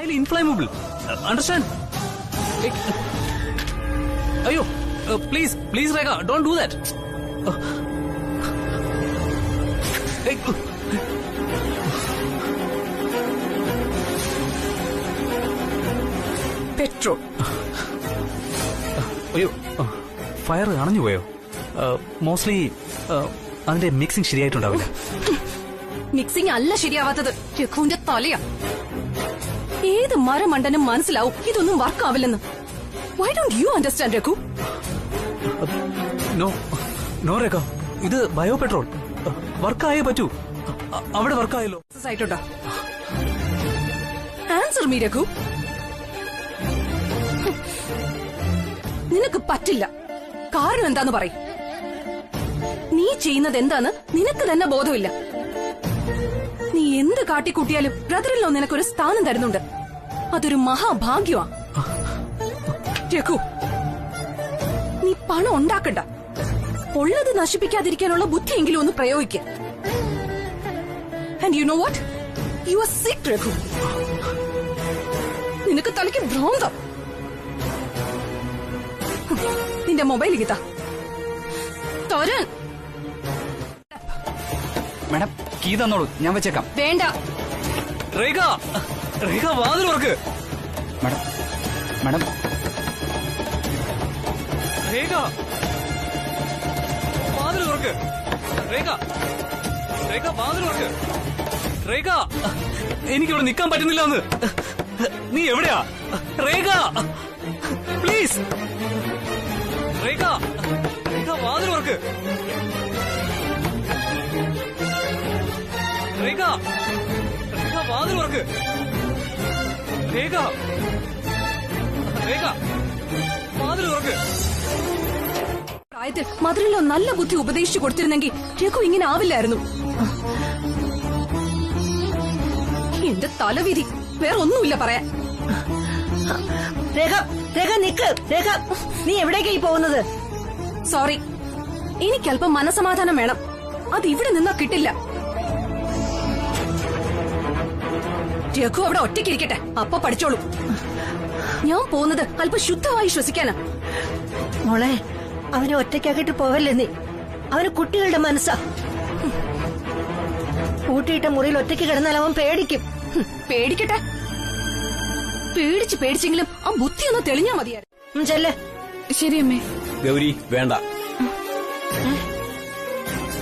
highly inflammable. Understand? Ayo, please, Rekha, don't do that. Petrol. അയ്യോ, fire അണഞ്ഞു പോയോ? Mostly അതിന്റെ മിക്സിംഗ് ശരിയായിട്ടുണ്ടാവില്ല. മിക്സിംഗ് അല്ല ശരിയാവാത്തത്, രഘുവിന്റെ തലയാ. ഏത് മരമണ്ടനും മനസ്സിലാവും ഇതൊന്നും വർക്കാവില്ലെന്ന്. Why don't you understand Raghu? No Rekha, ഇത് ബയോ പെട്രോൾ. വർക്കായേ പറ്റൂ. അവിടെ വർക്കായല്ലോ. ആയിട്ടുണ്ടോ? Answer me Raghu. നിനക്ക് പറ്റില്ല. കാരണം എന്താന്ന് പറയും. നീ ചെയ്യുന്നത് എന്താന്ന് നിനക്ക് തന്നെ ബോധമില്ല. നീ എന്ത് കാട്ടിക്കൂട്ടിയാലും ബ്രദറിലോ നിനക്കൊരു സ്ഥാനം തരുന്നുണ്ട്. അതൊരു മഹാഭാഗ്യമാ രഘു. നീ പണം ഉണ്ടാക്കണ്ട. ഉള്ളത് നശിപ്പിക്കാതിരിക്കാനുള്ള ബുദ്ധിയെങ്കിലും ഒന്ന് പ്രയോഗിക്ക. And you know what? You are sick Raghu. നിനക്ക് തലയ്ക്ക് ഭ്രാന്തം. നിന്റെ മൊബൈൽ ഗീത തോരൻ. മാഡം, കീ തന്നോളൂ, ഞാൻ വെച്ചേക്കാം. വേണ്ട. രേഖ, വാതിൽ തുറക്ക്. മാഡം, രേഖ, വാതിൽ തുറക്ക്. രേഖ, വാതിൽ തുറക്ക്. രേഖ, എനിക്കിവിടെ നിൽക്കാൻ പറ്റുന്നില്ല എന്ന്. നീ എവിടെയാ രേഖ? പ്ലീസ് രേഖ, വാതിൽ തുറക്ക്. രേഖ, വാതിൽ തുറക്ക്. രേഖ, വാതിൽ തുറക്ക്. പ്രായത്തിൽ മധുരയിലോ നല്ല ബുദ്ധി ഉപദേശിച്ചു കൊടുത്തിരുന്നെങ്കിൽ രഘു ഇങ്ങനെ ആവില്ലായിരുന്നു. എന്റെ തലവിധി, വേറെ ഒന്നുമില്ല പറയാൻ. രേഖ നിക്ക്. രേഖ, നീ എവിടേക്കായി പോകുന്നത്? സോറി, എനിക്കല്പം മനസമാധാനം വേണം. അത് ഇവിടെ നിന്നാ കിട്ടില്ല. രഘു അവിടെ ഒറ്റയ്ക്കിരിക്കട്ടെ, അപ്പൊ പഠിച്ചോളൂ. ഞാൻ പോകുന്നത് അല്പം ശുദ്ധമായി ശ്വസിക്കാനാ. മോളെ, അവനെ ഒറ്റയ്ക്കാക്കിട്ട് പോവല്ലേ നീ. അവന് കുട്ടികളുടെ മനസ്സാ. കൂട്ടിയിട്ട മുറിയിൽ ഒറ്റയ്ക്ക് കിടന്നാൽ അവൻ പേടിക്കും. പേടിക്കട്ടെ. പേടിച്ചെങ്കിലും ആ ബുദ്ധി ഒന്ന് തെളിഞ്ഞാ മതിയായിരുന്നു. ചെല്ലേ. ശരി അമ്മേ. ഗൗരി, വേണ്ട.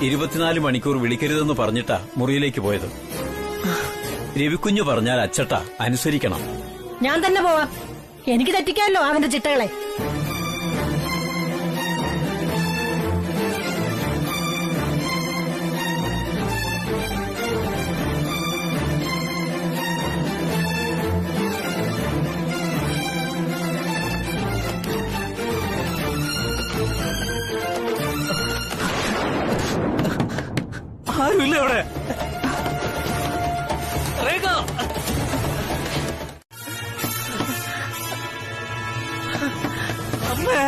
24 മണിക്കൂർ വിളിക്കരുതെന്ന് പറഞ്ഞിട്ടാ മുറിയിലേക്ക് പോയത്. രവിക്കുഞ്ഞു പറഞ്ഞാൽ അച്ചട്ട അനുസരിക്കണം. ഞാൻ തന്നെ പോവാം. എനിക്ക് തെറ്റിക്കാമല്ലോ അവന്റെ ചിട്ടകളെ. ആരുമില്ല അവിടെ. രേഖ, അമ്മേ,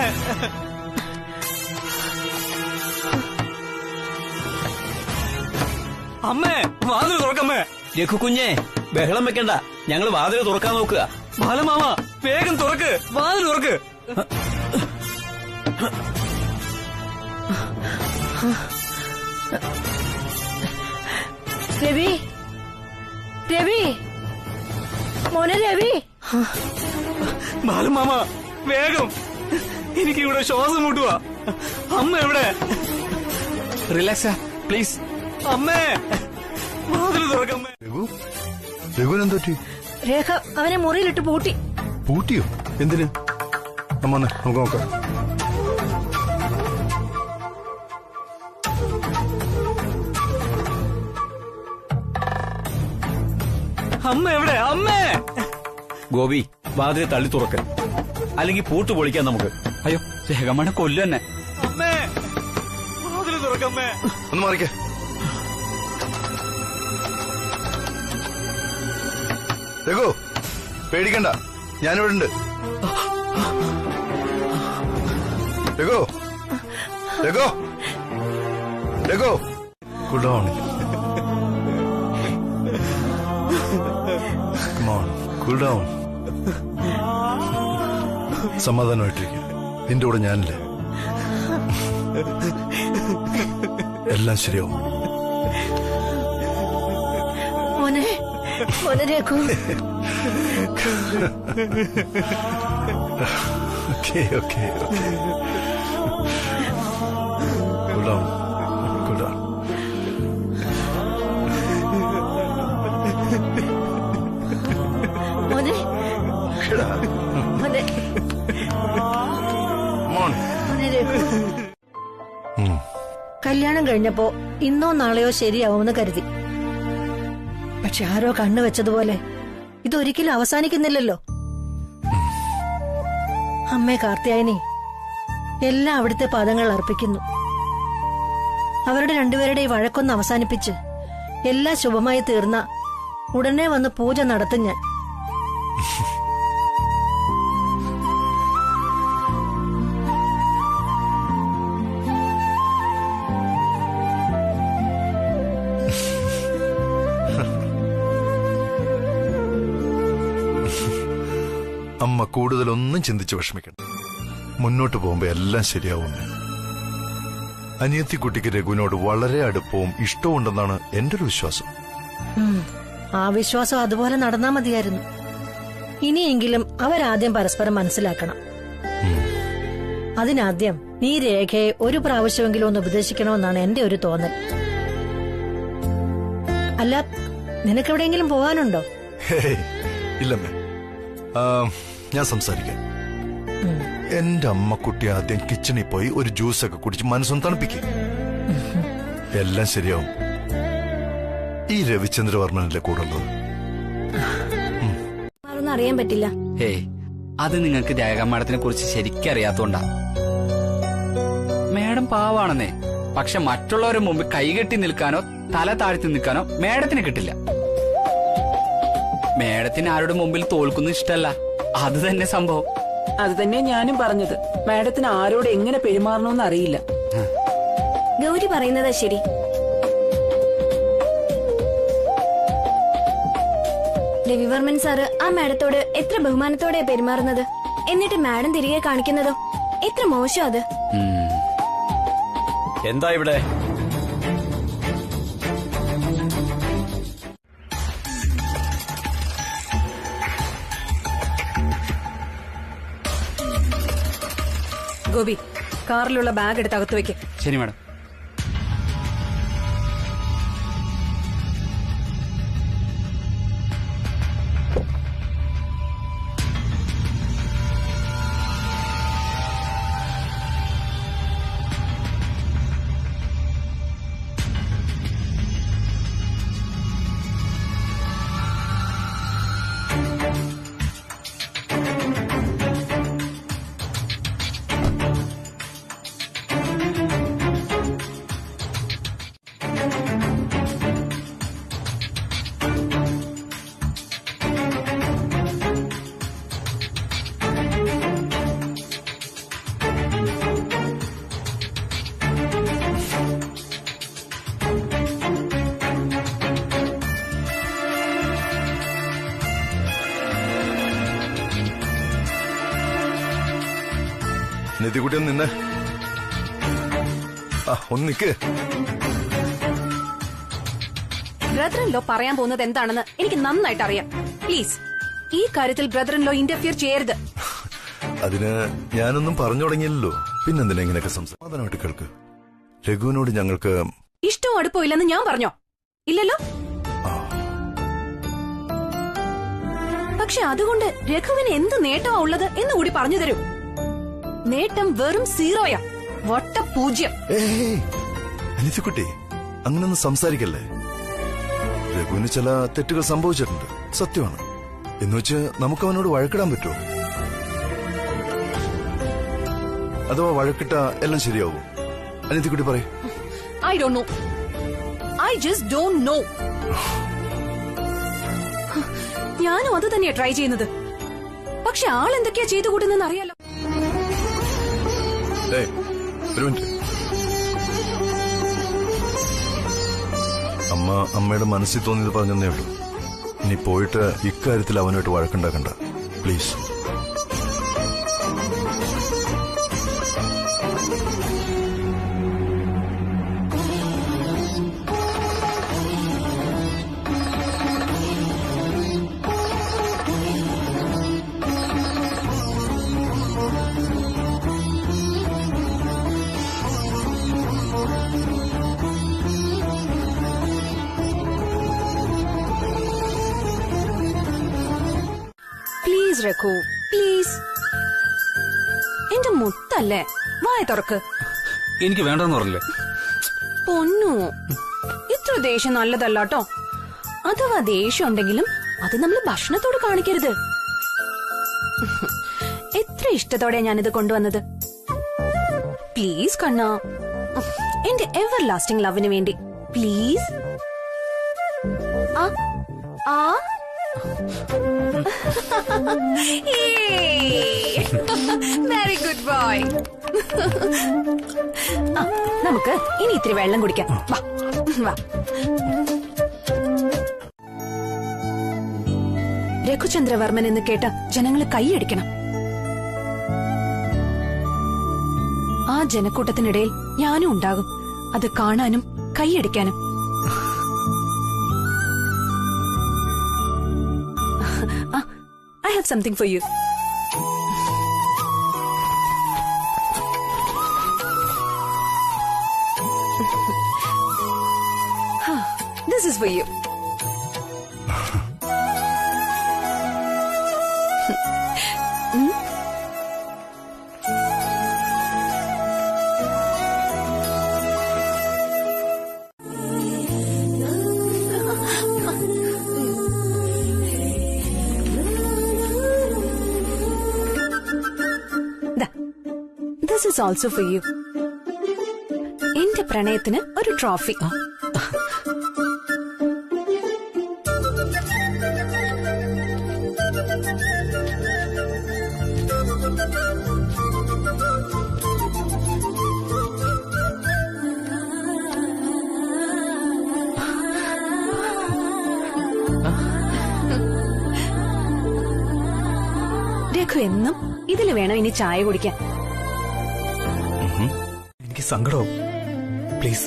അമ്മേ, വാതിൽ തുറക്കമ്മേ. രഘുക്കുഞ്ഞെ, ബഹളം വെക്കണ്ട. ഞങ്ങൾ വാതിൽ തുറക്കാൻ നോക്കുക. ബാലമാമ, വേഗം തുറക്ക്, വാതിൽ തുറക്ക്. രവി, മോനെ രവി. ബാലമാമ, വേഗം, എനിക്കിവിടെ ശ്വാസം മുട്ടുക. അമ്മ എവിടെ? Relax please. അമ്മേ, വാതിൽ തുറക്കമ്മേ. രഘുവിനെന്ത് പറ്റി? രേഖ അവനെ മുറിയിലിട്ട് പൂട്ടി. പൂട്ടിയോ? എന്തിന്? നമുക്ക് നോക്കാം. അമ്മ എവിടെ? അമ്മേ. ഗോപി, വാതിൽ തള്ളി തുറക്ക്, അല്ലെങ്കിൽ പൂട്ട് പൊളിക്കാം നമുക്ക്. അയ്യോ, രേഖമ്മനെ കൊല്ലു തന്നെ. അമ്മേ, വാതിൽ തുറക്കമ്മേ. ഒന്ന് മാറിക്കേ. രഘു, പേടിക്കണ്ട, ഞാനിവിടെ ഉണ്ട്. Raghu, good morning. Come on. Cool down. സമാധാനമായിട്ടിരിക്കും. നിന്റെ കൂടെ ഞാനില്ലേ. എല്ലാം ശരിയാവും. മോനെ മോനെ Raghu. Okay okay okay. Cool down cool down. മോനെ മോനെ മോൻ. മോനെ രഘു. കല്യാണം കഴിഞ്ഞപ്പോ ഇന്നോ നാളെയോ ശരിയാവുമെന്ന് കരുതി. പക്ഷെ ആരോ കണ്ണു വെച്ചതുപോലെ ഇതൊരിക്കലും അവസാനിക്കുന്നില്ലല്ലോ. അമ്മേ കാർത്തിയായനി, എല്ലാം അവിടുത്തെ പാദങ്ങൾ അർപ്പിക്കുന്നു. അവരുടെ രണ്ടുപേരുടെ ഈ വഴക്കൊന്ന് അവസാനിപ്പിച്ച് എല്ലാം ശുഭമായി തീർന്ന ഉടനെ വന്ന് പൂജ നടത്തും ഞാൻ. അമ്മ കൂടുതലൊന്നും ചിന്തിച്ച് വിഷമിക്കണം. മുന്നോട്ട് പോകുമ്പോ എല്ലാം ശരിയാവും. അനിയത്തിക്കുട്ടിക്ക് രഘുവിനോട് വളരെ അടുപ്പവും ഇഷ്ടവും ഉണ്ടെന്നാണ് എന്റെ ഒരു വിശ്വാസം. ആ വിശ്വാസം അതുപോലെ നടന്നാ മതിയായിരുന്നു. ഇനിയെങ്കിലും അവരാദ്യം പരസ്പരം മനസ്സിലാക്കണം. അതിനാദ്യം നീ രേഖയെ ഒരു പ്രാവശ്യമെങ്കിലും ഒന്ന് ഉപദേശിക്കണമെന്നാണ് എന്റെ ഒരു തോന്നൽ. അല്ല, നിനക്കെവിടെയെങ്കിലും പോകാനുണ്ടോ? ഇല്ലമ്മേ, ഞാൻ സംസാരിക്കാം. എന്റെ അമ്മക്കുട്ടി ആദ്യം കിച്ചണിൽ പോയി ഒരു ജ്യൂസൊക്കെ കുടിച്ച് മനസ്സൊന്ന് തണുപ്പിക്കും. എല്ലാം ശരിയാവും. ഈ രവിചന്ദ്രവർമ്മനല്ലേ കൂടുള്ളത്. അറിയാൻ പറ്റില്ല. അത് നിങ്ങൾക്ക് ദേവക മാഡത്തിനെ കുറിച്ച് ശരിക്കറിയാത്തോണ്ടാ. മേഡം പാവാണെന്നേ, പക്ഷെ മറ്റുള്ളവരുടെ മുമ്പിൽ കൈകെട്ടി നിൽക്കാനോ തല താഴ്ത്തി നിൽക്കാനോ മേഡത്തിന് കിട്ടില്ല. മേഡത്തിന് ആരുടെ മുമ്പിൽ തോൽക്കുന്ന ഇഷ്ടല്ല. അത് തന്നെ സംഭവം. അത് തന്നെ ഞാനും പറഞ്ഞത്. മാഡത്തിന് ആരോട് എങ്ങനെ പെരുമാറണമെന്ന് അറിയില്ല. ഗൗരി പറയുന്നതാ ശരി. രവിവർമ്മൻ സാറ് ആ മാഡത്തോട് എത്ര ബഹുമാനത്തോടെ പെരുമാറുന്നത്, എന്നിട്ട് മാഡം തിരികെ കാണിക്കുന്നതോ എത്ര മോശം അത്. എന്താ ഇവിടെ? ഗോപി, കാറിലുള്ള ബാഗ് എടുത്ത് അകത്ത് വെക്ക്. ശരി മാഡം. നിധികുട്ടി ഒന്ന് നിന്നെ. ഒന്നിക്ക്. ബ്രദർ ഇൻ ലോ പറയാൻ പോകുന്നത് എന്താണെന്ന് എനിക്ക് നന്നായിട്ട് അറിയാം. പ്ലീസ്, ഈ കാര്യത്തിൽ ബ്രദർ ഇൻ ലോ ഇന്റർഫിയർ ചെയ്യരുത്. അതിന് ഞാനൊന്നും പറഞ്ഞു തുടങ്ങിയില്ലല്ലോ. പിന്നെന്തിനാ ഇങ്ങനെയൊക്കെ സമാധാനമായിട്ട് കേൾക്ക്. രഘുവിനോട് ഞങ്ങൾക്ക് ഇഷ്ടവും അടുപ്പവും ഇല്ലെന്ന് ഞാൻ പറഞ്ഞോ? ഇല്ലല്ലോ. പക്ഷെ അതുകൊണ്ട് രഘുവിന് എന്ത് നേട്ടമാ ഉള്ളത് എന്ന് കൂടി പറഞ്ഞു തരൂ. നേട്ടം വെറും സീറോയാ. വട്ട പൂജ്യം. അനിയത്തിക്കുട്ടി, അങ്ങനൊന്നും സംസാരിക്കല്ലേ. രഘുവിന് ചില തെറ്റുകൾ സംഭവിച്ചിട്ടുണ്ട്, സത്യമാണ്. എന്നുവെച്ച് നമുക്ക് അവനോട് വഴക്കിടാൻ പറ്റുമോ? അഥവാ വഴക്കിട്ട എല്ലാം ശരിയാവൂ? അനിയത്തിക്കുട്ടി പറയ്. I don't no. I just don't know. ഞാനും അത് തന്നെയാ ട്രൈ ചെയ്യുന്നത്. പക്ഷെ ആളെന്തൊക്കെയാ ചെയ്തു കൂട്ടുന്നെന്ന് അറിയാലോ. ഒരു മിനിറ്റ്. അമ്മ അമ്മയുടെ മനസ്സിൽ തോന്നിയത് പറഞ്ഞതേ ഉള്ളൂ. നീ പോയിട്ട് ഇക്കാര്യത്തിൽ അവനായിട്ട് വഴക്കുണ്ടാക്കണ്ട പ്ലീസ്. Please Raghu, please. എന്റെ മുത്തല്ലേ, വായ തുറക്ക്. എനിക്ക് വേണ്ടെന്ന് പറഞ്ഞില്ലേ? പൊന്നു, ഇത്ര ദേഷ്യം നല്ലതല്ലാട്ടോ. അഥവാ ദേഷ്യം ഉണ്ടെങ്കിലും അത് നമ്മൾ ഭക്ഷണത്തോട് കാണിക്കരുത്. എത്ര ഇഷ്ടത്തോടെ ഞാനിത് കൊണ്ടുവന്നത്. പ്ലീസ് കണ്ണാ, എന്റെ എവർ ലാസ്റ്റിംഗ് ലവിന് വേണ്ടി പ്ലീസ്. Very good boy. നമുക്ക് ഇനി ഇത്തിരി വെള്ളം കുടിക്കാം. വാ വാ. രഘുചന്ദ്രവർമ്മൻ എന്ന് കേട്ട ജനങ്ങൾ കൈയടിക്കണം. ആ ജനക്കൂട്ടത്തിനിടയിൽ ഞാനും ഉണ്ടാകും, അത് കാണാനും കൈയടിക്കാനും. I have something for you. This is for you. This is also for you. എന്റെ പ്രണയത്തിന് ഒരു ട്രോഫി. രഘു എന്നും ഇതില് വേണം ഇനി ചായ കുടിക്കാൻ. എനിക്ക് സങ്കടവും. പ്ലീസ്.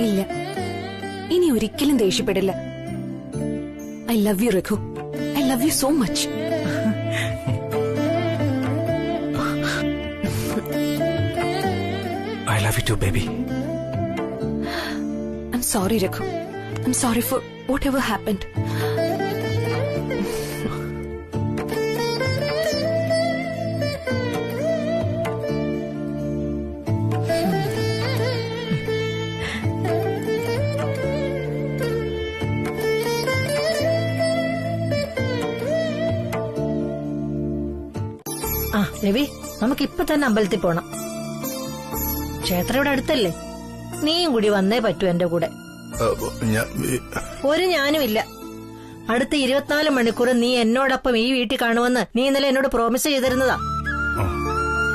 ഇല്ല, ഇനി ഒരിക്കലും ദേഷ്യപ്പെടില്ല. I love you Raghu. I love you so much. I love you too baby. I'm sorry Raghu. I'm sorry for whatever happened. ആ രവി, നമുക്ക് ഇപ്പൊ തന്നെ അമ്പലത്തിൽ പോണം. ക്ഷേത്രം ഇവിടെ അടുത്തല്ലേ, നീയും കൂടി വന്നേ പറ്റൂ എന്റെ കൂടെ. ഒരു ഞാനുമില്ല. അടുത്ത 24 മണിക്കൂർ നീ എന്നോടൊപ്പം ഈ വീട്ടിൽ കാണുമെന്ന് നീ ഇന്നലെ എന്നോട് പ്രോമിസ് ചെയ്തിരുന്നതാ.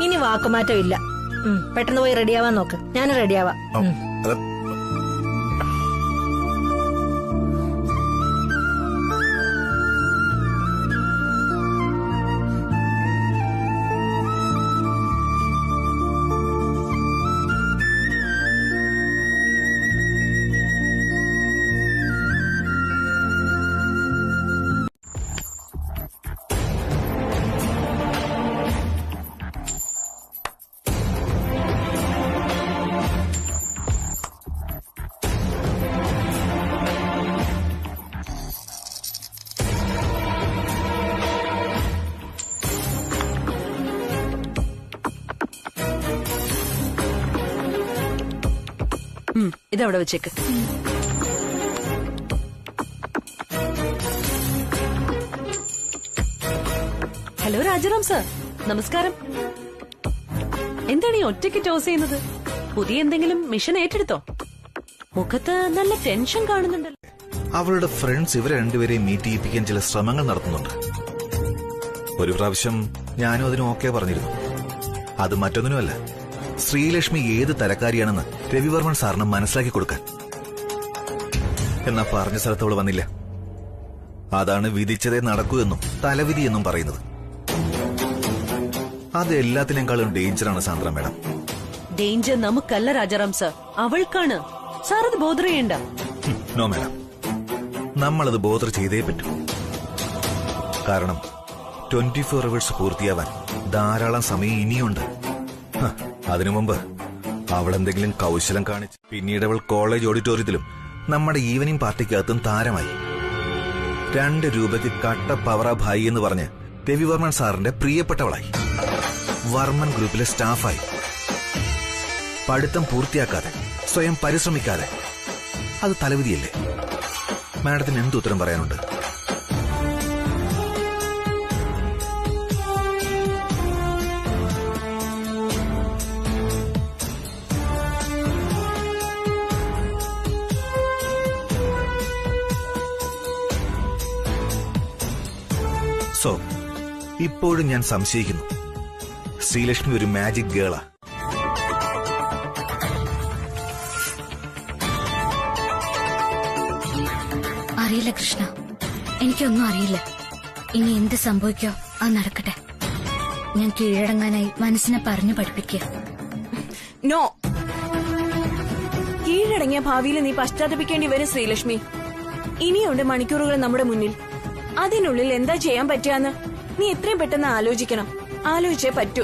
ഇനി വാക്കുമാറ്റം ഇല്ല. പെട്ടെന്ന് പോയി റെഡിയാവാൻ നോക്ക്. ഞാൻ റെഡിയാവാം. ഇതവിടെ വെച്ചേക്ക്. ഹലോ രാജാറാം സർ, നമസ്കാരം. എന്താണ് ഈ ഒറ്റയ്ക്ക് ടോസ് ചെയ്യുന്നത്? പുതിയ എന്തെങ്കിലും മിഷൻ ഏറ്റെടുത്തോ? മുഖത്ത് നല്ല ടെൻഷൻ കാണുന്നുണ്ടല്ലോ. അവളുടെ ഫ്രണ്ട്സ് ഇവരെ രണ്ടുപേരെയും മീറ്റ് ചെയ്യിപ്പിക്കാൻ ചില ശ്രമങ്ങൾ നടത്തുന്നുണ്ട്. ഒരു പ്രാവശ്യം ഞാനും അതിന് ഓക്കെ പറഞ്ഞിരുന്നു. അത് മറ്റൊന്നിനുമല്ല, ശ്രീലക്ഷ്മി ഏത് തരക്കാരിയാണെന്ന് രവിവർമ്മൻ സാറിന് മനസ്സിലാക്കി കൊടുക്കാൻ. എന്നാ പറഞ്ഞ സ്ഥലത്ത് അവള് വന്നില്ല. അതാണ് വിധിച്ചതേ നടക്കൂ എന്നും തലവിധി എന്നും പറയുന്നത്. അത് എല്ലാത്തിനേക്കാളും ഡേഞ്ചറാണ് സാന്ദ്ര മാഡം. ഡേഞ്ചർ നമുക്കല്ല രാജാറാം സർ, അവൾക്കാണ്. സാർ അത് ബോധർ ചെയ്യണ്ട. നോ മാഡം, നമ്മളത് ബോധർ ചെയ്തേ പറ്റൂ. കാരണം 24 hours പൂർത്തിയാവാൻ ധാരാളം സമയം ഇനിയുണ്ട്. അതിനു മുമ്പ് അവളെന്തെങ്കിലും കൗശലം കാണിച്ച് പിന്നീട് അവൾ കോളേജ് ഓഡിറ്റോറിയത്തിലും നമ്മുടെ ഈവനിംഗ് പാർട്ടിക്കകത്തും താരമായി. 2 രൂപയ്ക്ക് കട്ട പവറ ഭായി എന്ന് പറഞ്ഞ് രവിവർമ്മൻ സാറിന്റെ പ്രിയപ്പെട്ടവളായി. വർമ്മൻ ഗ്രൂപ്പിലെ സ്റ്റാഫായി. പഠിത്തം പൂർത്തിയാക്കാതെ, സ്വയം പരിശ്രമിക്കാതെ. അത് തലവിധിയല്ലേ? മാഡത്തിന് എന്ത് ഉത്തരം പറയാനുണ്ട്? സോ ഇപ്പോഴും ഞാൻ സംശയിക്കുന്നു, ശ്രീലക്ഷ്മി ഒരു മാജിക് ഗേളാ. അറിയില്ല കൃഷ്ണ, എനിക്കൊന്നും അറിയില്ല. ഇനി എന്ത് സംഭവിക്കോ അത് നടക്കട്ടെ. ഞാൻ കീഴടങ്ങാനായി മനസ്സിനെ പറഞ്ഞു പഠിപ്പിക്കുക. നോ, കീഴടങ്ങിയ ഭാവിയിൽ നീ പശ്ചാത്തപിക്കേണ്ടി വരും ശ്രീലക്ഷ്മി. ഇനിയുണ്ട് മണിക്കൂറുകൾ നമ്മുടെ മുന്നിൽ. അതിനുള്ളിൽ എന്താ ചെയ്യാൻ പറ്റുകയെന്ന് നീ എത്രയും പെട്ടെന്ന് ആലോചിക്കണം. ആലോചിച്ചേ പറ്റൂ.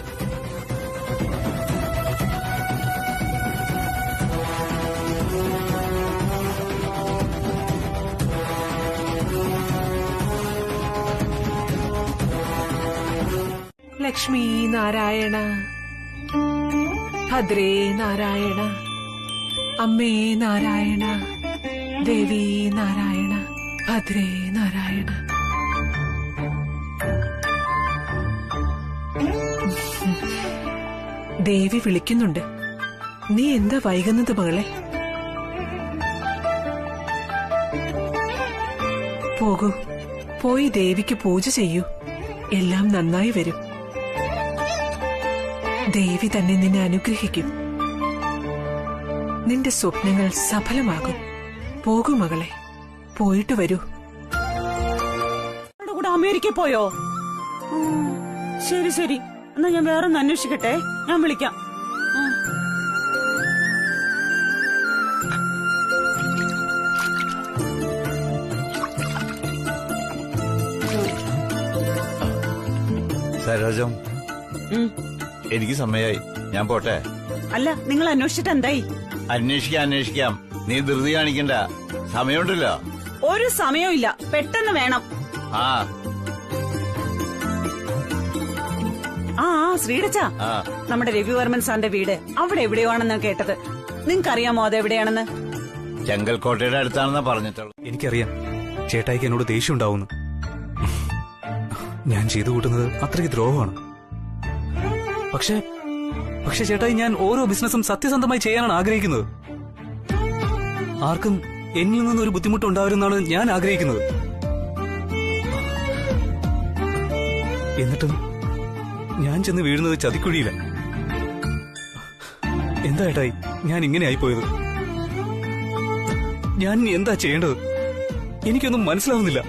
ലക്ഷ്മി നാരായണ, ഭദ്രേ നാരായണ, അമ്മേ നാരായണ, ദേവി നാരായണ, ഭദ്രേ നാരായണ. ദേവി വിളിക്കുന്നുണ്ട്. നീ എന്താ വൈകുന്നത് മകളെ? പോകൂ, പോയി ദേവിക്ക് പൂജ ചെയ്യൂ. എല്ലാം നന്നായി വരും. ദേവി തന്നെ നിന്നെ അനുഗ്രഹിക്കും. നിന്റെ സ്വപ്നങ്ങൾ സഫലമാകും. പോകൂ മകളെ, പോയിട്ട് വരൂ. കൂടെ അമേരിക്കയിൽ പോയോ? ശരി ശരി, എന്നാ ഞാൻ വേറെ ഒന്ന് അന്വേഷിക്കട്ടെ. ഞാൻ വിളിക്കാം. സരോജം, എനിക്ക് സമയായി, ഞാൻ പോട്ടെ. അല്ല, നിങ്ങൾ അന്വേഷിച്ചിട്ട് എന്തായി? അന്വേഷിക്കാം. നീ ധൃതി കാണിക്കണ്ട, സമയമുണ്ടല്ലോ. ഒരു സമയവും ഇല്ല, പെട്ടെന്ന് വേണം. ആ ശ്രീടച്ച, നമ്മുടെ രവിവർമ്മൻ സാറിന്റെ വീട് അവിടെ എവിടെയോ ആണെന്ന് കേട്ടത്. നിങ്ങൾക്കറിയാമോ അതെവിടെയാണെന്ന്? ചെങ്കൽക്കോട്ടയുടെ അടുത്താണെന്നാ പറഞ്ഞിട്ടുള്ളൂ. എനിക്കറിയാം ചേട്ടായിക്ക് എന്നോട് ദേഷ്യം ഉണ്ടാവുന്നു. ഞാൻ ചെയ്തു കൂട്ടുന്നത് അത്രയ്ക്ക് ദ്രോഹമാണ്. പക്ഷേ ചേട്ടായി, ഞാൻ ഓരോ ബിസിനസ്സും സത്യസന്ധമായി ചെയ്യാനാണ് ആഗ്രഹിക്കുന്നത്. ആർക്കും എന്നിൽ നിന്നൊരു ബുദ്ധിമുട്ടുണ്ടാവരുമെന്നാണ് ഞാൻ ആഗ്രഹിക്കുന്നത്. എന്നിട്ടും ഞാൻ ചെന്ന് വീഴുന്നത് ചതിക്കുഴിയില്ല. എന്താ ഏട്ടായി ഞാൻ ഇങ്ങനെ ആയിപ്പോയത്? ഞാൻ എന്താ ചെയ്യേണ്ടത്? എനിക്കൊന്നും മനസ്സിലാവുന്നില്ല.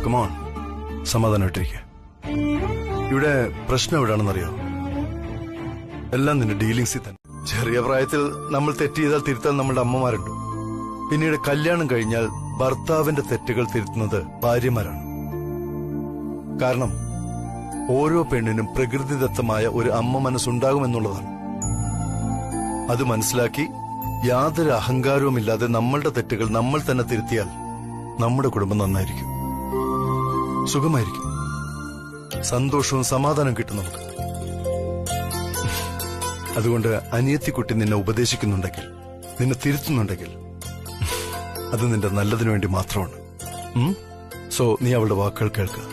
കമോൺ, സമാധാനമായിട്ടിരിക്കുക. ഇവിടെ പ്രശ്നം എവിടെയാണെന്നറിയോ? എല്ലാം നിന്റെ ഡീലിംഗ്സിൽ തന്നെ. ചെറിയ പ്രായത്തിൽ നമ്മൾ തെറ്റ് ചെയ്താൽ തിരുത്താൻ നമ്മളുടെ അമ്മമാരുണ്ട്. പിന്നീട് കല്യാണം കഴിഞ്ഞാൽ ഭർത്താവിന്റെ തെറ്റുകൾ തിരുത്തുന്നത് ഭാര്യമാരാണ്. കാരണം ഓരോ പെണ്ണിനും പ്രകൃതിദത്തമായ ഒരു അമ്മ മനസ്സുണ്ടാകുമെന്നുള്ളതാണ്. അത് മനസ്സിലാക്കി യാതൊരു അഹങ്കാരവുമില്ലാതെ നമ്മളുടെ തെറ്റുകൾ നമ്മൾ തന്നെ തിരുത്തിയാൽ നമ്മുടെ കുടുംബം നന്നായിരിക്കും, സുഖമായിരിക്കും, സന്തോഷവും സമാധാനവും കിട്ടും നമുക്ക്. അതുകൊണ്ട് അനിയത്തിക്കുട്ടി നിന്നെ ഉപദേശിക്കുന്നുണ്ടെങ്കിൽ, നിന്നെ തിരുത്തുന്നുണ്ടെങ്കിൽ അത് നിന്റെ നല്ലതിനു വേണ്ടി മാത്രമാണ്. സോ നീ അവളുടെ വാക്കുകൾ കേൾക്കുക.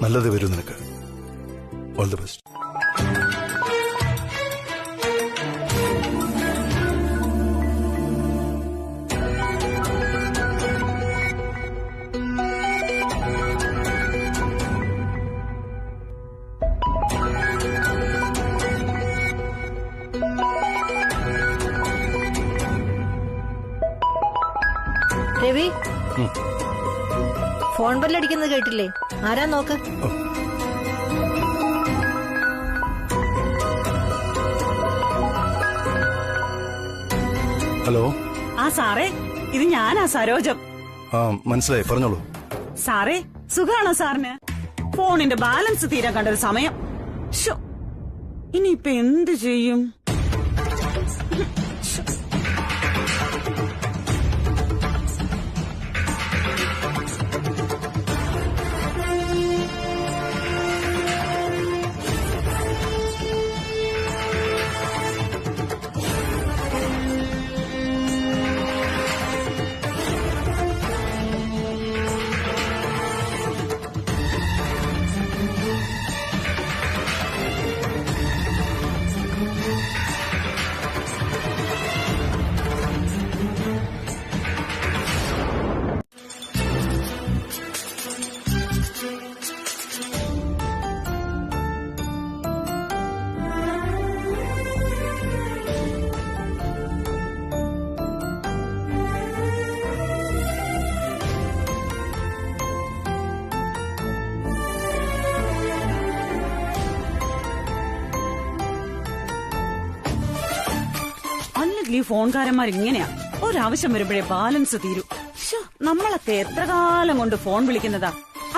നല്ലത് വരും നിനക്ക്. All the best. Ravi, phone ബെല്ലടിക്കുന്നത് കേട്ടില്ലേ? ആരാ നോക്ക്. ഹലോ. ആ സാറേ, ഇത് ഞാനാ സരോജം. ആ മനസ്സിലായി, പറഞ്ഞോളൂ. സാറേ, സുഖാണോ സാറിന്? ഫോണിന്റെ ബാലൻസ് തീരാൻ കണ്ടൊരു സമയം. ശ്ശോ, ഇനിയിപ്പൊ എന്ത് ചെയ്യും? അല്ലെങ്കിൽ ഈ ഫോൺകാരന്മാർ ഇങ്ങനെയാ, ഒരാവശ്യം വരുമ്പോഴേ ബാലൻസ് തീരൂ. നമ്മളൊക്കെ എത്ര കാലം കൊണ്ട് ഫോൺ വിളിക്കുന്നതാ.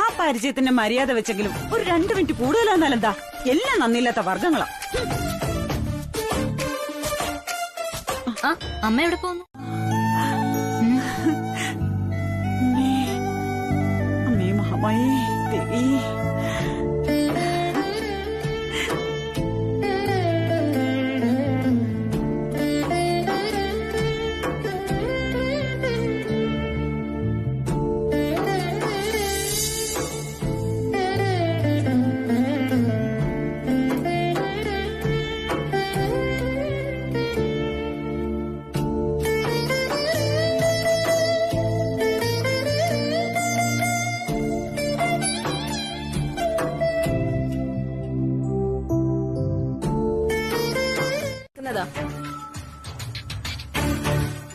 ആ പരിചയത്തിന്റെ മര്യാദ വെച്ചെങ്കിലും ഒരു 2 മിനിറ്റ് കൂടുതലാന്നാലെന്താ? എല്ലാം നന്ദിയില്ലാത്ത വർഗങ്ങളാ. അമ്മ എവിടെ പോന്നു? അമ്മേ മഹാമായി ദേവി.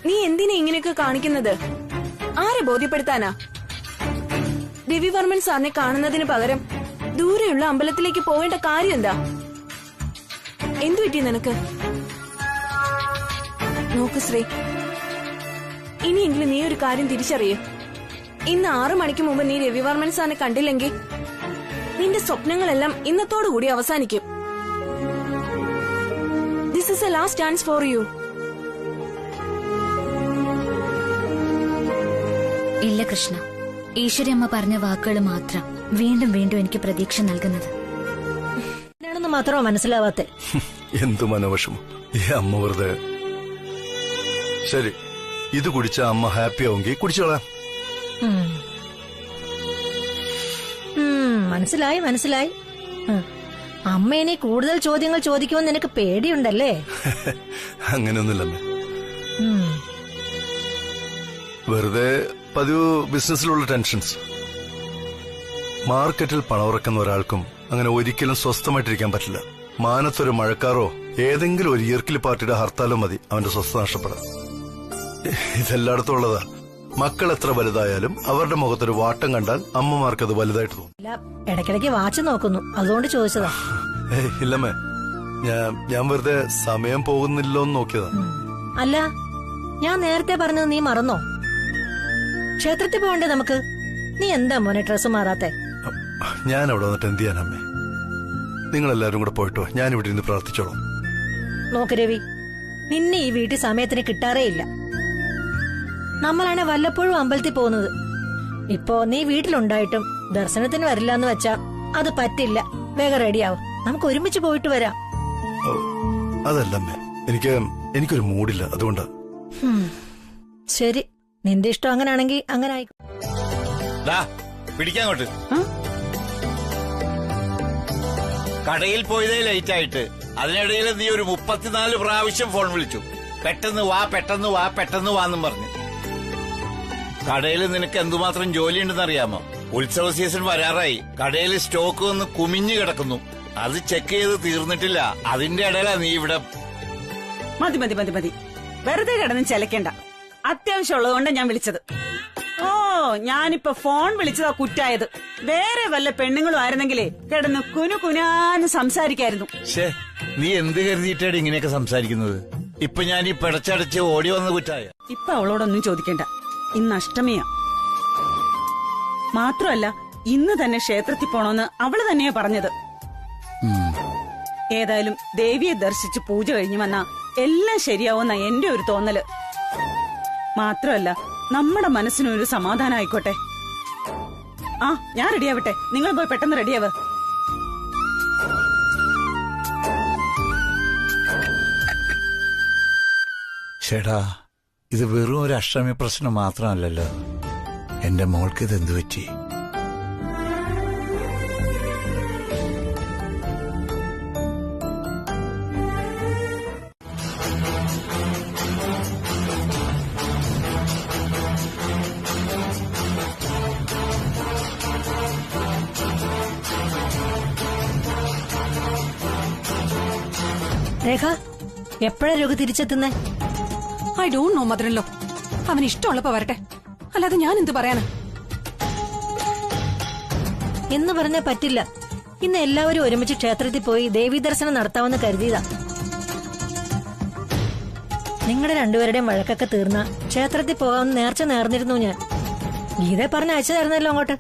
നീ എന്തിനാ ഇങ്ങനെയൊക്കെ കാണിക്കുന്നത്? ആരെ ബോധ്യപ്പെടുത്താനാ? രവിവർമ്മൻ സാറിനെ കാണുന്നതിന് പകരം ദൂരെയുള്ള അമ്പലത്തിലേക്ക് പോവേണ്ട കാര്യം എന്താ? എന്തു പറ്റി നിനക്ക്? നോക്ക് ശ്രീ, ഇനിയെങ്കിലും നീ ഒരു കാര്യം തിരിച്ചറിയൂ. ഇന്ന് 6 മണിക്ക് മുമ്പ് നീ രവിവർമ്മൻ സാറിനെ കണ്ടില്ലെങ്കിൽ നിന്റെ സ്വപ്നങ്ങളെല്ലാം ഇന്നത്തോടുകൂടി അവസാനിക്കും. This is A last chance for you. ഇല്ല കൃഷ്ണ, ഈശ്വരി അമ്മ പറഞ്ഞ വാക്കുകൾ മാത്രം വീണ്ടും വീണ്ടും എനിക്ക് പ്രതീക്ഷ നൽകുന്നത്. എന്താണെന്ന് മാത്രമോ മനസ്സിലാവാത്തെ? എന്തു മനോവിഷമം ഈ അമ്മ വെറുതെ. ശരി, ഇത് കുടിച്ച അമ്മ ഹാപ്പി ആവുമെങ്കിൽ കുടിച്ചോളാം. മനസ്സിലായി മനസ്സിലായി. അമ്മ ഇനി കൂടുതൽ ചോദ്യങ്ങൾ ചോദിക്കുമെന്ന് നിനക്ക് പേടിയുണ്ടല്ലേ? അങ്ങനെയൊന്നുമില്ലമ്മേ, വെറുതെ പതിവ് ബിസിനസ്സിലുള്ള ടെൻഷൻസ്. മാർക്കറ്റിൽ പണമുറക്കുന്ന ഒരാൾക്കും അങ്ങനെ ഒരിക്കലും സ്വസ്ഥമായിട്ടിരിക്കാൻ പറ്റില്ല. മാനത്തൊരു മഴക്കാറോ ഏതെങ്കിലും ഒരു ഇയർക്കിലി പാർട്ടിയുടെ ഹർത്താലോ മതി അവന്റെ സ്വസ്ഥത നഷ്ടപ്പെടാൻ. ഇതെല്ലായിടത്തും ഉള്ളതാ. മക്കൾ എത്ര വലുതായാലും അവരുടെ മുഖത്തൊരു വാട്ടം കണ്ടാൽ അമ്മമാർക്കത് വലുതായിട്ട് തോന്നും. ഇടയ്ക്കിടയ്ക്ക് വാച്ച് നോക്കുന്നു, അതുകൊണ്ട് ചോദിച്ചതാ. ഇല്ലമ്മേ, ഞാൻ വെറുതെ സമയം പോകുന്നില്ലോ എന്ന് നോക്കിയതാ. അല്ല, ഞാൻ നേരത്തെ പറഞ്ഞത് നീ മറന്നോ? ക്ഷേത്രത്തിൽ പോകണ്ടേ നമുക്ക്? നീ എന്താ മോനെ ഡ്രസ് മാറാത്തെ? ഞാൻ അവിടെ വന്നിട്ട് എന്ത് ചെയ്യാനമ്മേ? നിങ്ങളെല്ലാരും കൂടെ പോയിട്ടോ, ഞാൻ ഇവിടെ ഇരുന്ന് പ്രാർത്ഥിച്ചോളാം. നോക്ക് രവി, നിന്നെ ഈ വീട്ടിൽ സമയത്തിന് കിട്ടാറേ ഇല്ല. നമ്മളാണ് വല്ലപ്പോഴും അമ്പലത്തിൽ പോകുന്നത്. ഇപ്പോ നീ വീട്ടിലുണ്ടായിട്ടും ദർശനത്തിന് വരില്ല എന്ന് വെച്ചാ അത് പറ്റില്ല. വേഗം റെഡിയാവും, നമുക്ക് ഒരുമിച്ച് പോയിട്ട് വരാം. അതല്ലമ്മേ, എനിക്കൊരു മൂഡില്ല, അതുകൊണ്ടാ. ശരി, നിന്റെ ഇഷ്ടം അങ്ങനാണെങ്കിൽ അങ്ങനെ ആയിക്കോ. പിടിക്കാങ്ങോട്ട്. കടയിൽ പോയതേ ലേറ്റ് ആയിട്ട്, അതിനിടയിൽ നീ ഒരു 34 പ്രാവശ്യം ഫോൺ വിളിച്ചു. പെട്ടെന്ന് വാ, പെട്ടെന്ന് വാ, പെട്ടെന്ന് വാന്നും പറഞ്ഞു. കടയിൽ നിനക്ക് എന്തുമാത്രം ജോലിയുണ്ടെന്നറിയാമോ? ഉത്സവ സീസൺ വരാറായി. കടയിൽ സ്റ്റോക്ക് വന്ന് കുമിഞ്ഞു കിടക്കുന്നു. അത് ചെക്ക് ചെയ്ത് തീർന്നിട്ടില്ല. അതിന്റെ ഇടയിലാ നീ ഇവിടെ. മതി മതി മതി മതി, വെറുതെ കിടന്ന് ചെലക്കേണ്ട. അത്യാവശ്യം ഉള്ളതുകൊണ്ട് ഞാൻ വിളിച്ചത്. ഞാനിപ്പോ ഫോൺ വിളിച്ചതാ കുറ്റായത്. വേറെ വല്ല പെണ്ണുങ്ങളും ആയിരുന്നെങ്കിലേ കിടന്ന് കുനുകുനാന്ന് സംസാരിക്കായിരുന്നു. ഷേ, നീ എന്ത് കരുതിയിട്ടാണ് ഇങ്ങനെയൊക്കെ സംസാരിക്കുന്നത്? ഇപ്പൊ ഞാൻ ഈ പിടച്ചടച്ച് ഓടി വന്ന കുറ്റായ. ഇപ്പൊ അവളോടൊന്നും ചോദിക്കണ്ട. ഇന്ന് അഷ്ടമിയാ. മാത്രമല്ല ഇന്ന് തന്നെ ക്ഷേത്രത്തിൽ പോണോന്ന് അവള് തന്നെയാ പറഞ്ഞത്. ഏതായാലും ദേവിയെ ദർശിച്ച് പൂജ കഴിഞ്ഞു വന്നാ എല്ലാം ശരിയാവുന്ന എന്റെ ഒരു തോന്നല്. മാത്രമല്ല നമ്മുടെ മനസ്സിനൊരു സമാധാനം ആയിക്കോട്ടെ. ആ, ഞാൻ റെഡിയാവട്ടെ, നിങ്ങൾ പോയി പെട്ടെന്ന് റെഡിയാവ്. ചേടാ, ഇത് വെറും ഒരു അഷ്ടമി പ്രശ്നം മാത്രമല്ലല്ലോ. എന്റെ മോൾക്ക് ഇത് എന്തു പറ്റി? രേഖ, എപ്പോഴാ രഘു തിരിച്ചെത്തുന്നേ? ഐ ഡോണ്ട് നോ മദറിലോ. അവന് ഇഷ്ടമുള്ളപ്പോ വരട്ടെ, അല്ലാതെ ഞാൻ എന്ത് പറയാനാ? എന്ന് പറഞ്ഞാ പറ്റില്ല. ഇന്ന് എല്ലാവരും ഒരുമിച്ച് ക്ഷേത്രത്തിൽ പോയി ദേവീ ദർശനം നടത്താമെന്ന് കരുതിയതാ. നിങ്ങളുടെ രണ്ടുപേരുടെയും വഴക്കൊക്കെ തീർന്ന ക്ഷേത്രത്തിൽ പോകാമെന്ന് നേർച്ച നേർന്നിരുന്നു ഞാൻ. ഗീതയെ പറഞ്ഞ അയച്ചതായിരുന്നല്ലോ അങ്ങോട്ട്.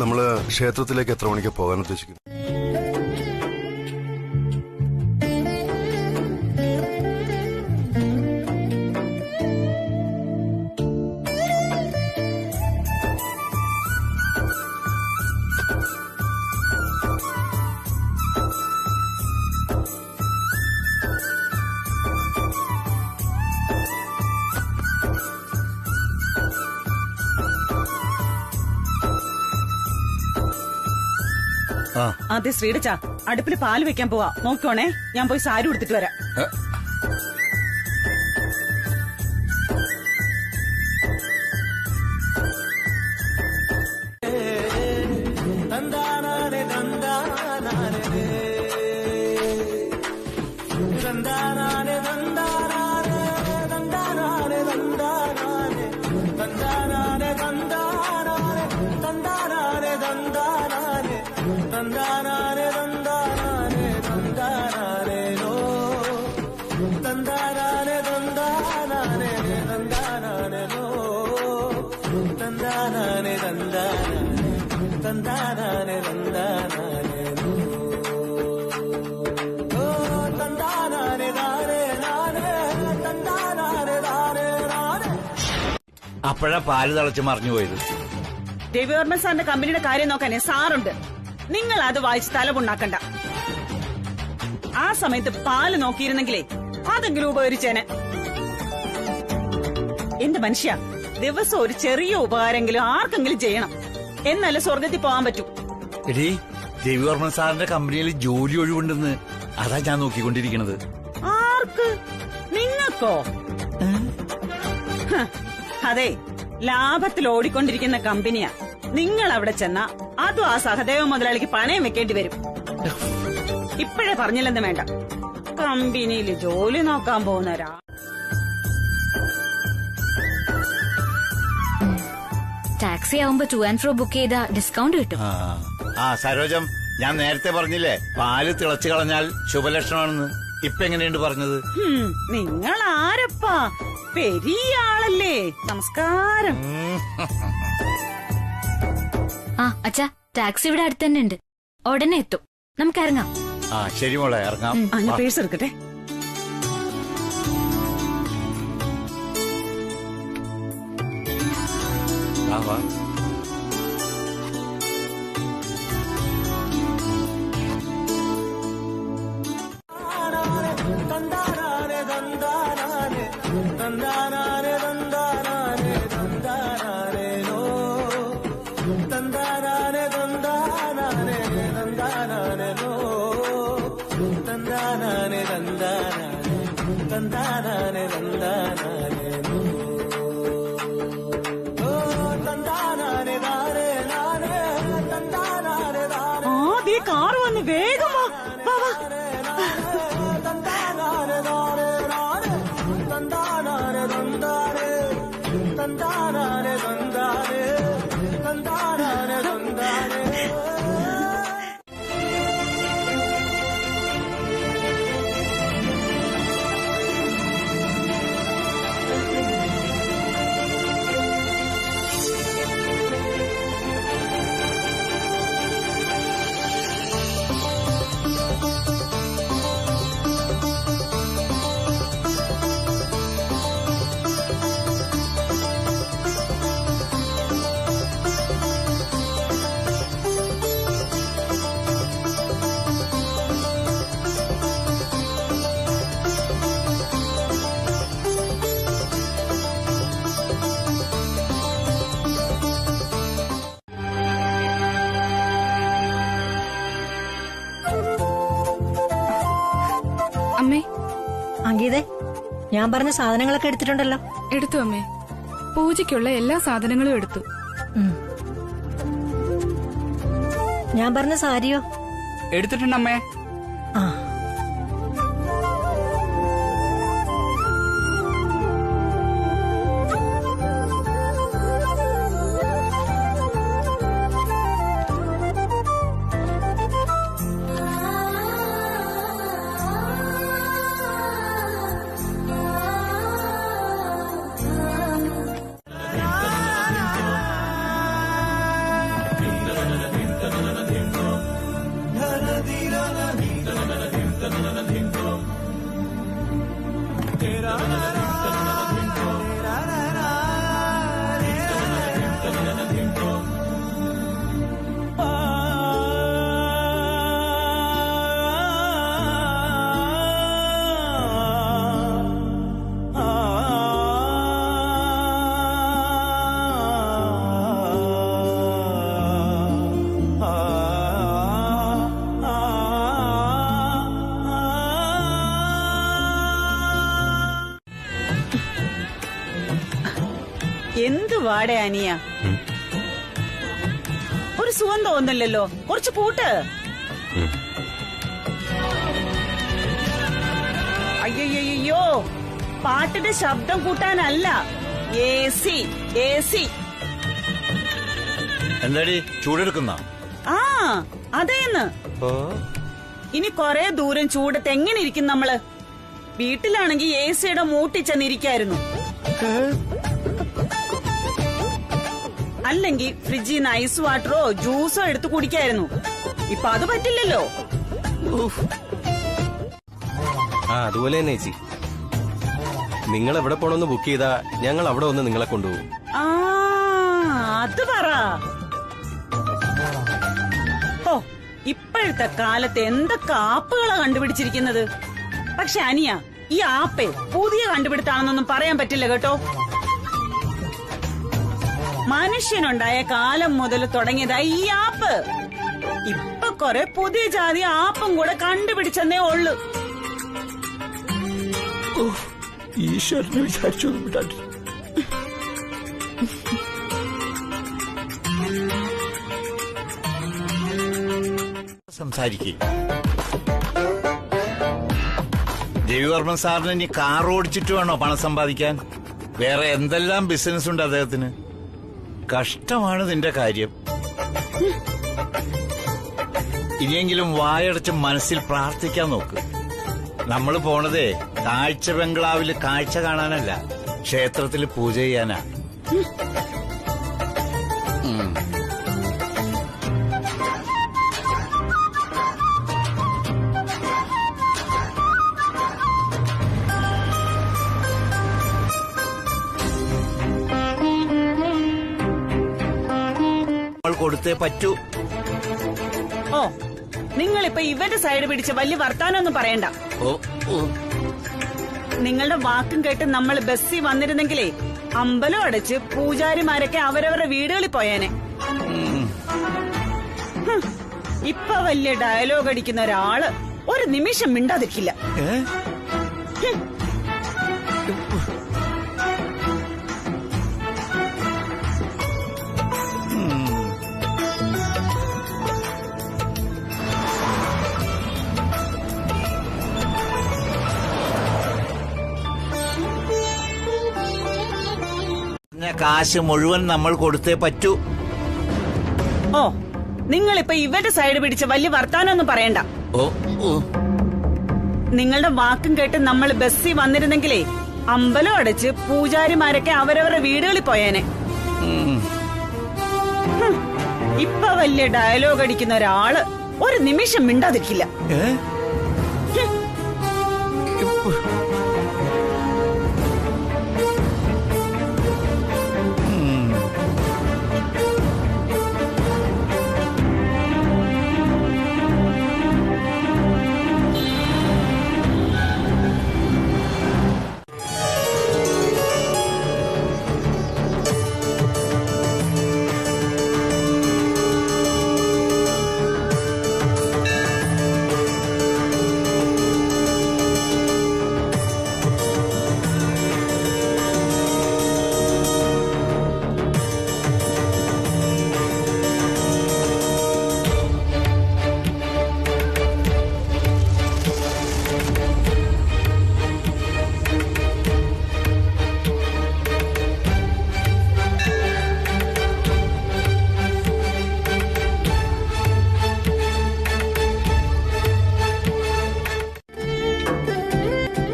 നമ്മള് ക്ഷേത്രത്തിലേക്ക് എത്ര മണിക്ക് പോകാൻ ഉദ്ദേശിക്കുന്നു? അതെ ശ്രീടച്ച, അടുപ്പിൽ പാല് വെക്കാൻ പോവാ. നോക്കോണേ, ഞാൻ പോയി സാരി ഉടുത്തിട്ട് വരാം. അപ്പോഴാ പാല് തിളച്ച് മറിഞ്ഞു പോയത്. രവിവർമ്മ സാറിന്റെ കമ്പനിയുടെ കാര്യം നോക്കാനേ സാറുണ്ട്. നിങ്ങൾ അത് വായിച്ച് തലപുണ്ണാക്കണ്ട. ആ സമയത്ത് പാല് നോക്കിയിരുന്നെങ്കിലേ അതെങ്കിലും ഉപകരിച്ചേനെ. എന്റെ മനുഷ്യ, ദിവസം ഒരു ചെറിയ ഉപകാരമെങ്കിലും ആർക്കെങ്കിലും ചെയ്യണം, എന്നല്ല സ്വർഗത്തിൽ പോകാൻ പറ്റൂ. എടീ, രവിവർമ്മൻ സാറിന്റെ കമ്പനിയിൽ ജോലി ഒഴിവുണ്ടെന്ന് അതാ ഞാൻ നോക്കിക്കൊണ്ടിരിക്കണത്. ആർക്ക്? നിങ്ങൾക്കോ? അതെ, ലാഭത്തിൽ ഓടിക്കൊണ്ടിരിക്കുന്ന കമ്പനിയാ. നിങ്ങൾ അവിടെ ചെന്നാ അതും ആ സഹദേവ മുതലാളിക്ക് പണയം വെക്കേണ്ടി വരും. ഇപ്പോഴേ പറഞ്ഞില്ലെന്ന് വേണ്ട. കമ്പനിയിൽ ജോലി നോക്കാൻ പോകുന്നവരാ. ടാക്സി ആവുമ്പോ ടു ആൻഡ് ഫ്രോ ബുക്ക് ചെയ്താ ഡിസ്കൗണ്ട് കിട്ടും. ആ സരോജം, ഞാൻ നേരത്തെ പറഞ്ഞില്ലേ പാല് തിളച്ചു കളഞ്ഞാൽ ശുഭലക്ഷണമാണെന്ന്. ഇപ്പൊ എങ്ങനെയുണ്ട് പറഞ്ഞത്? നിങ്ങൾ ആരപ്പാ? പെരിയ ആളല്ലേ. നമസ്കാരം. ആ അച്ഛാ, ടാക്സി ഇവിടെ അടുത്ത് തന്നെ ഉണ്ട്, ഉടനെ എത്തും. നമുക്ക് ഇറങ്ങാം. ആ ശരി മോളെ, ഇറങ്ങാം. ഞാൻ പേഴ്സ് എടുക്കട്ടെ. വാ. ആദ്യ കാറ് വന്ന് വേഗമാ. അമ്മേ, അങ്കീതേ, ഞാൻ പറഞ്ഞ സാധനങ്ങളൊക്കെ എടുത്തിട്ടുണ്ടല്ലോ. എടുത്തു അമ്മേ. പൂജയ്ക്കുള്ള എല്ലാ സാധനങ്ങളും എടുത്തു. ഞാൻ പറഞ്ഞ സാരിയോ? എടുത്തിട്ടുണ്ടമ്മേ. ആ, എന്തുവാടെ അനിയ, ഒരു സുഖം തോന്നില്ലല്ലോ. കുറച്ച് കൂട്ട്. അയ്യോ, പാട്ടിന്റെ ശബ്ദം കൂട്ടാനല്ല, AC. എന്താടി ചൂടെടുക്കുന്ന? ആ അതേന്ന്. ഇനി കൊറേ ദൂരം ചൂടത്ത് എങ്ങനെ ഇരിക്കും നമ്മള്? വീട്ടിലാണെങ്കി AC-യുടെ മൂട്ടി ചെന്നിരിക്കായിരുന്നു. അല്ലെങ്കിൽ ഫ്രിഡ്ജിൽ നിന്ന് ഐസ് വാട്ടറോ ജ്യൂസോ എടുത്തു കുടിക്കായിരുന്നു. ഇപ്പൊ അത് പറ്റില്ലല്ലോ. അതുപോലെ തന്നെ ചേച്ചി, നിങ്ങൾ എവിടെ പോണെന്ന് ബുക്ക് ചെയ്താ ഞങ്ങൾ അവിടെ വന്ന് നിങ്ങളെ കൊണ്ടുപോകും. ആ അത് പറ. ഓ, ഇപ്പോഴത്തെ കാലത്ത് എന്തൊക്കെ ആപ്പുകളാ കണ്ടുപിടിച്ചിരിക്കുന്നത്. പക്ഷെ അനിയ, ഈ ആപ്പേ പുതിയ കണ്ടുപിടുത്താണെന്നൊന്നും പറയാൻ പറ്റില്ല കേട്ടോ. മനുഷ്യനുണ്ടായ കാലം മുതൽ തുടങ്ങിയതാ ഈ ആപ്പ്. ഇപ്പൊ കൊറേ പുതിയ ജാതി ആപ്പും കൂടെ കണ്ടുപിടിച്ചെന്നേ ഉള്ളു. ഈശ്വരനെ വിചാരിച്ചു സംസാരിക്കേ. രവിവർമ്മൻ സാറിന് ഇനി കാർ ഓടിച്ചിട്ട് വേണോ പണം സമ്പാദിക്കാൻ? വേറെ എന്തെല്ലാം ബിസിനസ് ഉണ്ട് അദ്ദേഹത്തിന്. കഷ്ടമാണ് നിന്റെ കാര്യം. ഇനിയെങ്കിലും വായടച്ച് മനസ്സിൽ പ്രാർത്ഥിക്കാൻ നോക്ക്. നമ്മൾ പോണതേ കാഴ്ച ബംഗ്ലാവില് കാഴ്ച കാണാനല്ല, ക്ഷേത്രത്തിൽ പൂജ ചെയ്യാനാ. കൊടുത്തേ പറ്റൂ. ഓ, നിങ്ങളിപ്പൊ ഇവന്റെ സൈഡ് പിടിച്ച് വലിയ വർത്താനൊന്നും പറയണ്ട. നിങ്ങളുടെ വാക്കും കേട്ട് നമ്മൾ ബസ്സിൽ വന്നിരുന്നെങ്കിലേ അമ്പലം അടച്ച് പൂജാരിമാരൊക്കെ അവരവരുടെ വീടുകളിൽ പോയേനെ. ഇപ്പൊ വലിയ ഡയലോഗ് അടിക്കുന്ന ഒരാള് ഒരു നിമിഷം മിണ്ടാതിരിക്കില്ല. പറഞ്ഞ കാശ് മുഴുവൻ നമ്മൾ കൊടുത്തേ പറ്റൂ. ഓ, നിങ്ങളിപ്പോ ഇവരുടെ സൈഡ് പിടിച്ച് വലിയ വർത്താനൊന്നും പറയണ്ട. നിങ്ങളുടെ വാക്കും കേട്ട് നമ്മൾ ബസ്സിൽ വന്നിരുന്നെങ്കിലേ അമ്പലം അടച്ച് പൂജാരിമാരൊക്കെ അവരവരുടെ വീടുകളിൽ പോയേനെ. ഇപ്പൊ വലിയ ഡയലോഗ് അടിക്കുന്ന ഒരാള് ഒരു നിമിഷം മിണ്ടാതിരിക്കില്ല.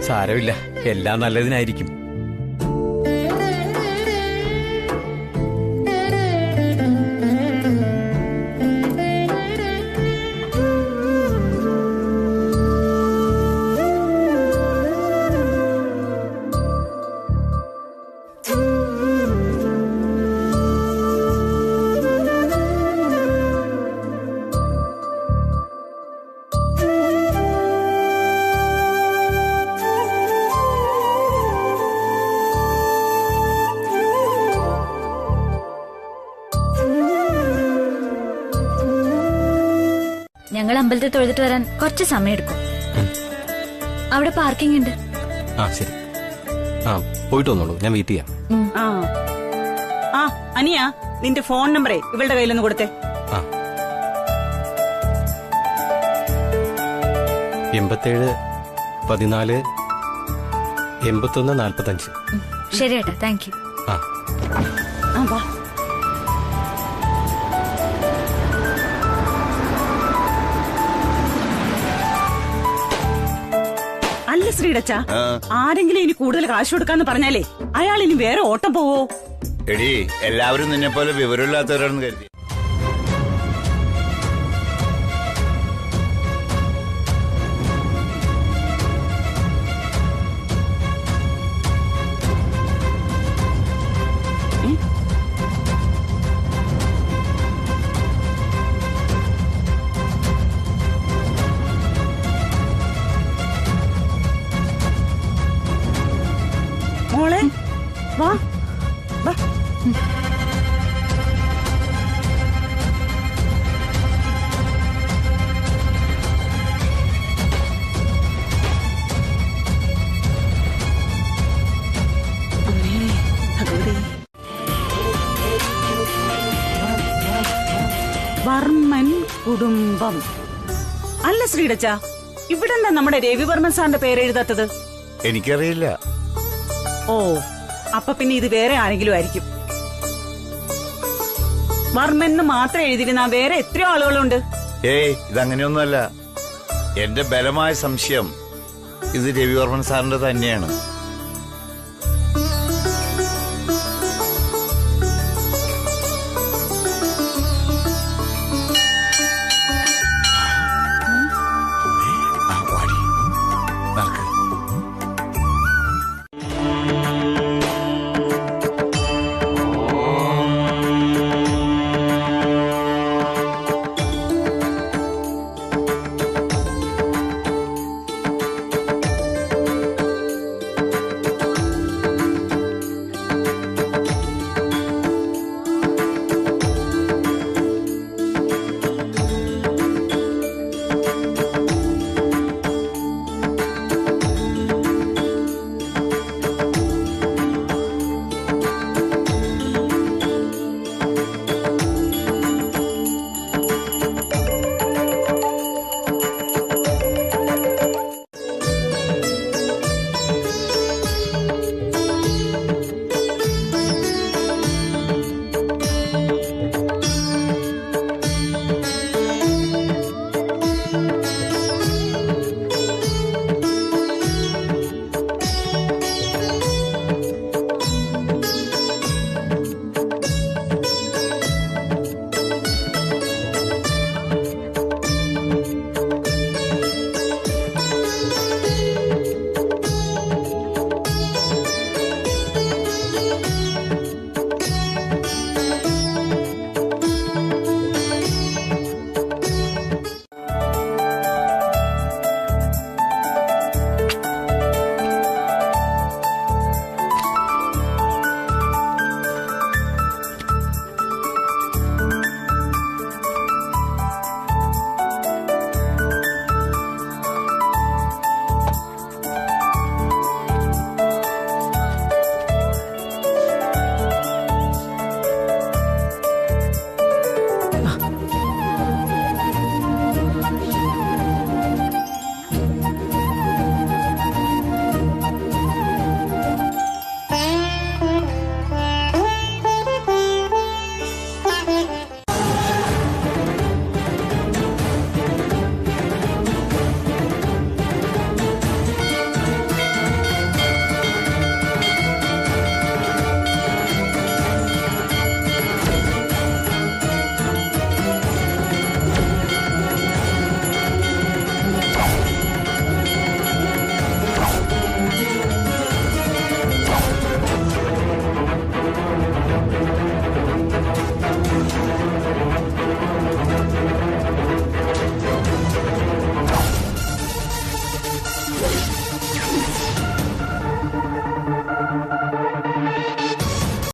സാരമില്ല, എല്ലാം നല്ലതിനായിരിക്കും. ഞങ്ങൾ അമ്പലത്തിൽ തൊഴുതിട്ട് വരാൻ കുറച്ച് സമയം എടുക്കും. അവിടെ പാർക്കിംഗ് ഉണ്ട്. ആ ശരി, ആ പോയിട്ട് വന്നോളൂ, ഞാൻ വെയിറ്റ് ചെയ്യാം. ആ അനിയ, നിന്റെ ഫോൺ നമ്പറേ ഇവളുടെ കയ്യിലൊന്ന് കൊടുത്തേ. 87 14 81 45. ശരി ഏട്ടാ, താങ്ക് യു. അല്ല ശ്രീടച്ച, ആരെങ്കിലും ഇനി കൂടുതൽ കാശ് കൊടുക്കാന്ന് പറഞ്ഞാലേ അയാൾ ഇനി വേറെ ഓട്ടം പോവോ? എടി, എല്ലാവരും നിന്നെ പോലെ വിവരമില്ലാത്തവരാണെന്ന് കരുതി. മോളെ വാ വാ. വർമ്മൻ കുടുംബം. അല്ല ശ്രീടച്ച, ഇവിടെ എന്താ നമ്മുടെ രവിവർമ്മൻ സാറിന്റെ പേര് എഴുതാത്തത്? എനിക്കറിയില്ല. ഓ, അപ്പൊ പിന്നെ ഇത് വേറെ ആരെങ്കിലും ആയിരിക്കും. വർമ്മൻ മാത്രം എഴുതിയിരുന്ന വേറെ എത്രയോ ആളുകളുണ്ട്. ഏയ്, ഇതങ്ങനെയൊന്നുമല്ല. എന്റെ ബലമായ സംശയം ഇത് രവിവർമ്മൻ സാറിന്റെ തന്നെയാണ്.